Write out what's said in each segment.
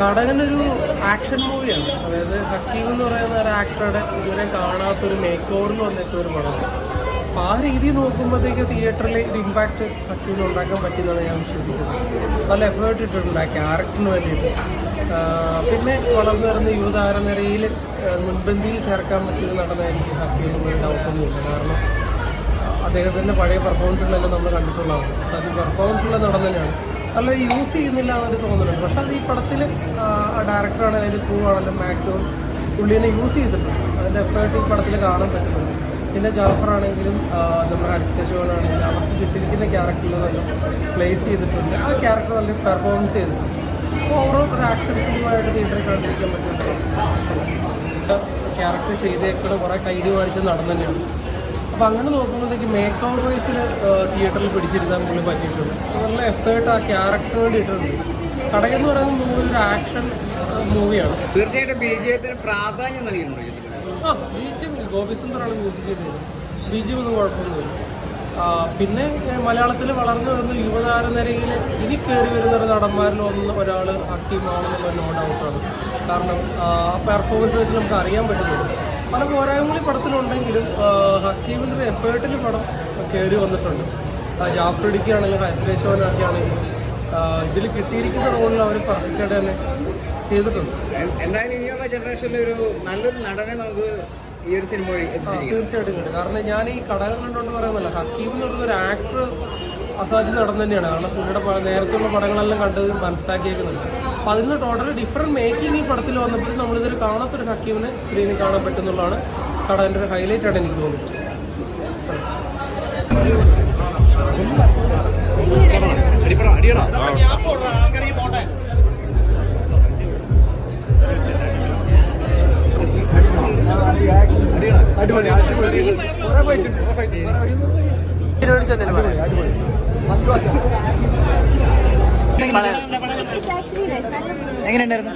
കടകനൊരു action മൂവിയാണ്. അതായത് ഹക്കീം എന്ന് പറയുന്ന ഒരു ആക്ടറുടെ ഇതുവരെ കാണാത്തൊരു മേക്ക് ഓവറിൽ വന്നിട്ട് ഒരു പടമാണ്. അപ്പോൾ ആ രീതി നോക്കുമ്പോഴത്തേക്ക് തിയേറ്ററിൽ ഒരു ഇമ്പാക്റ്റ് ഹക്കീമിന് ഉണ്ടാക്കാൻ പറ്റുന്നതാണ് ഞാൻ വിശ്വസിക്കുന്നത്. നല്ല എഫേർട്ട് ഇട്ടിട്ടുണ്ട് ആ ക്യാരക്ടറിന് വേണ്ടിയിട്ട്. പിന്നെ വളർന്നു വരുന്ന യുവതാരനിരയിൽ മുൻപന്തിയിൽ ചേർക്കാൻ പറ്റിയ നടനായിരിക്കും ഹക്കീം എന്നൊരു ഡൗട്ടൊന്നുമില്ല. കാരണം അദ്ദേഹത്തിൻ്റെ പഴയ പെർഫോമൻസുകളെല്ലാം നമ്മൾ കണ്ടിട്ടുള്ളതാണ്. അത് പെർഫോമൻസുള്ള നടൻ തന്നെയാണ്. നല്ല യൂസ് ചെയ്യുന്നില്ല എന്നൊരു തോന്നുന്നുണ്ട്. പക്ഷേ അത് ഈ പടത്തിൽ ഡയറക്ടറാണെങ്കിലും അതിൻ്റെ ക്രൂ ആണെങ്കിലും മാക്സിമം പുള്ളിനെ യൂസ് ചെയ്തിട്ടുണ്ട്. അതിൻ്റെ എഫേർട്ട് ഈ പടത്തിൽ കാണാൻ പറ്റുന്നുണ്ട്. പിന്നെ ജാഫർ ആണെങ്കിലും നമ്മുടെ ഹരിസ്കശോനാണെങ്കിലും അവർക്ക് കിട്ടിയിരിക്കുന്ന ക്യാരക്ടറിൽ നല്ല പ്ലേസ് ചെയ്തിട്ടുണ്ട്. ആ ക്യാരക്ടർ നല്ല പെർഫോമൻസ് ചെയ്തിട്ടുണ്ട്. അപ്പോൾ ഓരോ ഒരു ആക്ഷൻ ഫിലിമായിട്ട് തിയേറ്ററിൽ കണ്ടിരിക്കാൻ പറ്റുന്നുണ്ട്. ക്യാരക്ടർ ചെയ്തേക്കുന്ന കുറേ കൈഡി കാണിച്ച് നടന്നു തന്നെയാണ്. അപ്പോൾ അങ്ങനെ നോക്കുമ്പോഴത്തേക്ക് മേക്ക് ഓവർ വൈസിൽ തിയേറ്ററിൽ പിടിച്ചിരുത്താൻ പുള്ളി പറ്റിയിട്ടുണ്ട്. നല്ല എഫേർട്ട് ആ ക്യാരക്ടറിന് വേണ്ടി ഇട്ടിട്ടുണ്ട്. കടകെന്ന് പറയുന്ന മൂവി ഒരു ആക്ഷൻ മൂവിയാണ്. തീർച്ചയായിട്ടും BGMത്തിന് പ്രാധാന്യം നൽകിയിട്ടുണ്ട്. BGM ഗോപിസുന്ദറാണ് മ്യൂസിക് ചെയ്തത്. BGM ഒന്നും കുഴപ്പമൊന്നുമില്ല. പിന്നെ മലയാളത്തിൽ വളർന്നു വരുന്ന യുവതാരനിരയിൽ ഇനി കയറി വരുന്ന നടന്മാരിൽ ഒരാൾ ഹക്കീമാണെന്നുള്ള നോ ഡൗട്ടാണ്. കാരണം പെർഫോമൻസ് വൈസ് നമുക്ക് അറിയാൻ പറ്റുന്നുണ്ട്. പല പോരായ്മകൾ പടത്തിലുണ്ടെങ്കിലും ഹക്കീമിൻ്റെ ഒരു എഫേർട്ടിൽ പടം കയറി വന്നിട്ടുണ്ട്. ജാഫർ ഇടുക്കിയാണെങ്കിലും ഹൈസ്ലേശോനൊക്കെ ആണെങ്കിലും ഇതിൽ കിട്ടിയിരിക്കുന്ന റോളിൽ അവർ പെർഫെക്റ്റായിട്ട് തന്നെ ചെയ്തിട്ടുണ്ട്. എന്തായാലും ഇനിയുള്ള ജനറേഷനിൽ ഒരു നല്ലൊരു നടനെ നമുക്ക് ഈ ഒരു സിനിമ തീർച്ചയായിട്ടും കിട്ടും. കാരണം ഞാൻ ഈ കടകൾ കണ്ടുകൊണ്ട് പറയുന്നില്ല, ഹക്കീം എന്ന് പറയുന്ന ഒരു ആക്ടർ അസാധ്യ നടൻ തന്നെയാണ്. കാരണം പുള്ളിയുടെ നേരത്തുള്ള പടങ്ങളെല്ലാം കണ്ട് മനസ്സിലാക്കിയേക്കുന്നുണ്ട്. അപ്പോൾ അതിന് ടോട്ടലി ഡിഫറെൻറ്റ് മേക്കിംഗ് ഈ പടത്തിൽ വന്നപ്പോൾ നമ്മളിതൊരു കാണാത്തൊരു ഹക്കീമിനെ സ്ക്രീനിൽ കാണാൻ പറ്റുന്നുള്ളതാണ് കടകൻ്റെ ഒരു ഹൈലൈറ്റാണ് എനിക്ക് തോന്നുന്നത്. എങ്ങനെയുണ്ടായിരുന്നു?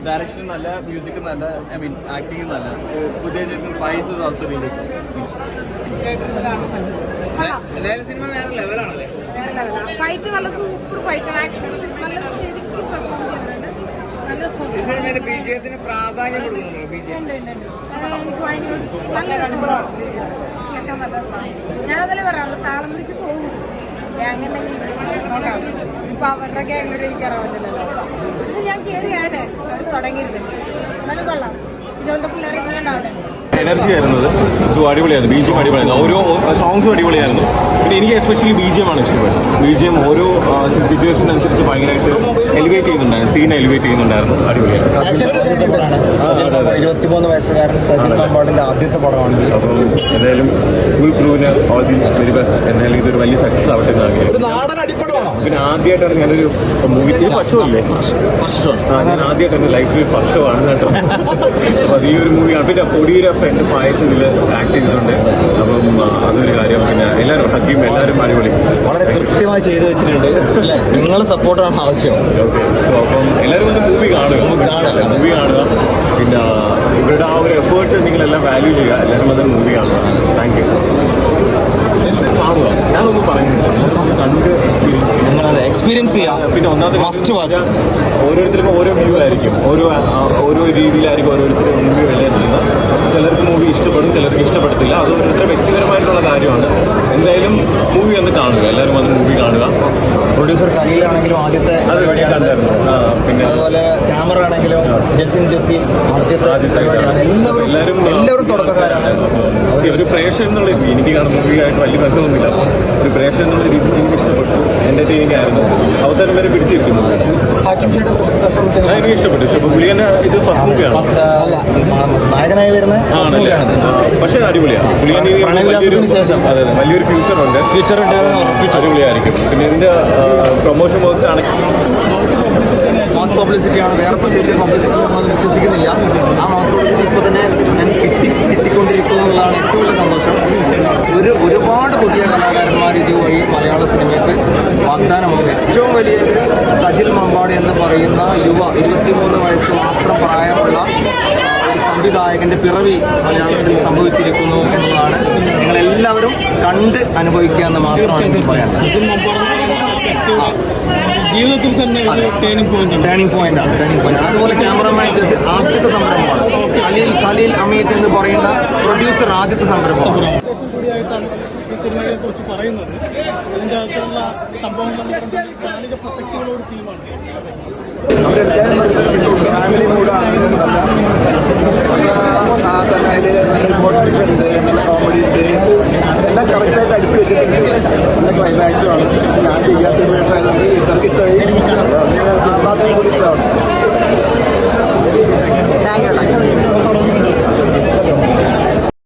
ഡയറക്ഷൻ നല്ല, മ്യൂസിക് നല്ല, ആക്ടിങ് നല്ല, പുതിയ ഫൈസ് ഓൾസോ റിയലി സിനിമ വേറെ ലെവലാണല്ലേ? ഫൈറ്റ് നല്ല സൂപ്പർ ഫൈറ്റ്, ആക്ഷൻ നല്ല ശരിക്കും പെർഫോം ചെയ്തിട്ടുണ്ട്. നല്ല BGMത്തിന് പ്രാധാന്യം കൊടുക്കുന്നുണ്ടോ? എനിക്ക് ഭയങ്കര നല്ല രസമാണ് കേൾക്കാൻ. നല്ല രസമാണ്. ഞാനതല്ലേ പറയാനുള്ളൂ, താളം പിടിച്ച് പോകും. ഗ്യാങ് ഉണ്ടെങ്കിൽ നോക്കാം. ഇപ്പൊ അവരുടെ ഗ്യാങ്ങിലൂടെ എനിക്ക് അറിയാൻ പറ്റില്ലല്ലോ. ഇത് ഞാൻ കയറിയാണ് അവർ തുടങ്ങിയിരുന്നത്. നല്ല കൊള്ളാം. ഇതുകൊണ്ട് പിള്ളേരെ ഇങ്ങനെയുണ്ടാവട്ടെ. എനർജി ആയിരുന്നത്. സോ അടിപൊളിയായിരുന്നു. BGM അടിപൊളിയായിരുന്നു. ഓരോ സോങ്സും അടിപൊളിയായിരുന്നു. പിന്നെ എനിക്ക് എസ്പെഷ്യലി BGM ആണ് ഇഷ്ടപ്പെട്ടത്. BGM ഓരോ സിറ്റുവേഷൻ അനുസരിച്ച് ഭയങ്കരമായിട്ട് എലിവേറ്റ് ചെയ്യുന്നുണ്ടായിരുന്നു. സീൻ എലിവേറ്റ് ചെയ്യുന്നുണ്ടായിരുന്നു. അടിപൊളിയായിരുന്നു. 23 വയസ്സുകാരൻ സജിൽ മമ്പാടിന്റെ ആദ്യത്തെ പടമാണ്. അപ്പം എന്തായാലും ഫുൾ ക്രൂവിന് ഓൾ ദി വെരി ബെസ്റ്റ്. എന്തായാലും ഇതൊരു വലിയ സക്സസ് ആവട്ടെ എന്ന് ആഗ്രഹിക്കുന്നു. പിന്നെ ആദ്യമായിട്ടാണ് ഞാനൊരു മൂവി, ഇത് ഫസ്റ്റ് ഷോ അല്ലേ? ഞാൻ ആദ്യമായിട്ട് എൻ്റെ ലൈഫിൽ ഫസ്റ്റ് ഷോ ആണ് കേട്ടോ. അപ്പം അത് ഈ ഒരു മൂവിയാണ്. പിന്നെ കൊടിയൂരപ്പ എൻ്റെ പായസം ഇതിൽ ആക്ട് ചെയ്തിട്ടുണ്ട്. അപ്പം അതൊരു കാര്യം. പിന്നെ എല്ലാവരും ഹക്കീം എല്ലാവരും അടിപൊളി, വളരെ കൃത്യമായി ചെയ്തു വെച്ചിട്ടുണ്ട്. നിങ്ങളുടെ സപ്പോർട്ടാണ് ആവശ്യം. ഓക്കെ. സോ അപ്പം എല്ലാവരും വന്ന് മൂവി കാണുക. പിന്നെ ഇവരുടെ ആ ഒരു എഫേർട്ട് നിങ്ങളെല്ലാം വാല്യൂ ചെയ്യുക. എല്ലാവരും വന്ന് മൂവി കാണുക. Thank you. കാണുക. ഞാനൊന്നും പറയുന്നില്ല, കണ്ട് നിങ്ങളത് എക്സ്പീരിയൻസ് ചെയ്യാം. പിന്നെ ഒന്നാമത്തെ മസ്റ്റ് വാച്ച്. ഓരോരുത്തർക്കും ഓരോ വ്യൂ ആയിരിക്കും, ഓരോ രീതിയിലായിരിക്കും ഓരോരുത്തരും മൂവി വിലയിരുത്തുന്നത്. ചിലർക്ക് മൂവി ഇഷ്ടപ്പെടും, ചിലർക്ക് ഇഷ്ടപ്പെടത്തില്ല. അത് ഓരോരുത്തരുടെ വ്യക്തിപരമായിട്ടുള്ള കാര്യമാണ്. എന്തായാലും മൂവി ഒന്ന് കാണുക. എല്ലാവരും വന്ന് മൂവി കാണുക. പ്രൊഡ്യൂസർ കലയിലാണെങ്കിലും ആദ്യത്തെ അത് കണ്ടായിരുന്നു. പിന്നെ അതുപോലെ ക്യാമറ ആണെങ്കിലും ജെസ്സി ആദ്യത്തെ എല്ലാവരും തുടക്കക്കാരാണ്. ഒരു പ്രേക്ഷകൻ എന്നുള്ള എനിക്ക് കാണുന്ന മൂവിയായിട്ട് വലിയ ബന്ധമൊന്നുമില്ല. അപ്പം ഒരു പ്രേക്ഷകൻ എന്നുള്ള രീതിയിൽ എനിക്ക് ഇഷ്ടപ്പെട്ടു. എൻ്റർടൈനിങ് ആയിരുന്നു. അവസാനം വരെ പിടിച്ചിരിക്കുന്നു. എനിക്ക് ഇഷ്ടപ്പെട്ടു. പുള്ളിയന്നെ ഇത് ഫസ്റ്റ് മൂവിയാണ്. നായകനായി വരുന്ന പക്ഷേ അടിപൊളിയാണ്. പുള്ളിയന് ശേഷം അതെ വലിയൊരു ഫ്യൂച്ചറുണ്ട്. അടിപൊളിയായിരിക്കും. പിന്നെ ഇതിന്റെ പ്രൊമോഷൻ വർക്ക്സ് ആണെങ്കിൽ മൗത്ത് പബ്ലിസിറ്റിയാണ്. വേറെ പ്രത്യേകിച്ച് പബ്ലിസിറ്റി നമ്മൾ വിശ്വസിക്കുന്നില്ല. ആ മൗത്ത് പബ്ലിസിറ്റി ഇപ്പോൾ തന്നെ കിട്ടിക്കൊണ്ടിരിക്കുന്നു എന്നുള്ളതാണ് ഏറ്റവും വലിയ സന്തോഷം. ഒരുപാട് പുതിയ കലാകാരന്മാർ ഇതുവഴി മലയാള സിനിമയ്ക്ക് വാഗ്ദാനമാകും. ഏറ്റവും വലിയത് സജിൽ മമ്പാടി എന്ന് പറയുന്ന 23 വയസ്സ് മാത്രം പ്രായമുള്ള ഒരു സംവിധായകന്റെ പിറവി മലയാളത്തിൽ സംഭവിച്ചിരിക്കുന്നു എന്നുള്ളതാണ്. നിങ്ങളെല്ലാവരും കണ്ട് അനുഭവിക്കുക എന്ന് മാത്രമാണ് എനിക്ക് പറയാനുള്ളത്. ജീവിതത്തിൽ തന്നെ ഒരു ടേണിംഗ് പോയിന്റ് ആണ്. ടേണിംഗ് പോയിന്റ് ആണ്. അതുപോലെ ക്യാമറമാൻ ആദ്യത്തെ സംരംഭമാണ്. ഖലീൽ അമീത് എന്ന് പറയുന്ന പ്രൊഡ്യൂസർ ആദ്യത്തെ സംരംഭമാണ്. കൂടിയായിട്ടാണ് ഈ സിനിമയെ കുറിച്ച് പറയുന്നത്. അതിൻ്റെ അകത്തുള്ള സംഭവങ്ങൾ കാലിക പ്രസക്തിയുള്ള ഒരു ഫിലിമാണ്. ഫാമിലി മൂഡാണ്. തന്നെ അതിൽ നല്ല ഇമോഷൻസ് ഉണ്ട്, നല്ല കോമഡി ഉണ്ട്, എല്ലാം കറക്റ്റായിട്ട് അടുത്ത് വെച്ചിട്ടുണ്ട്. നല്ല ക്ലൈമാക്സുമാണ്. ഞാൻ ചെയ്യാത്ത വേഷമായതുകൊണ്ട് ഇത്രയ്ക്ക് ഇഷ്ടമായി. നാട്ടിൽ കൂടി ഇഷ്ടമാണ്. Thank you.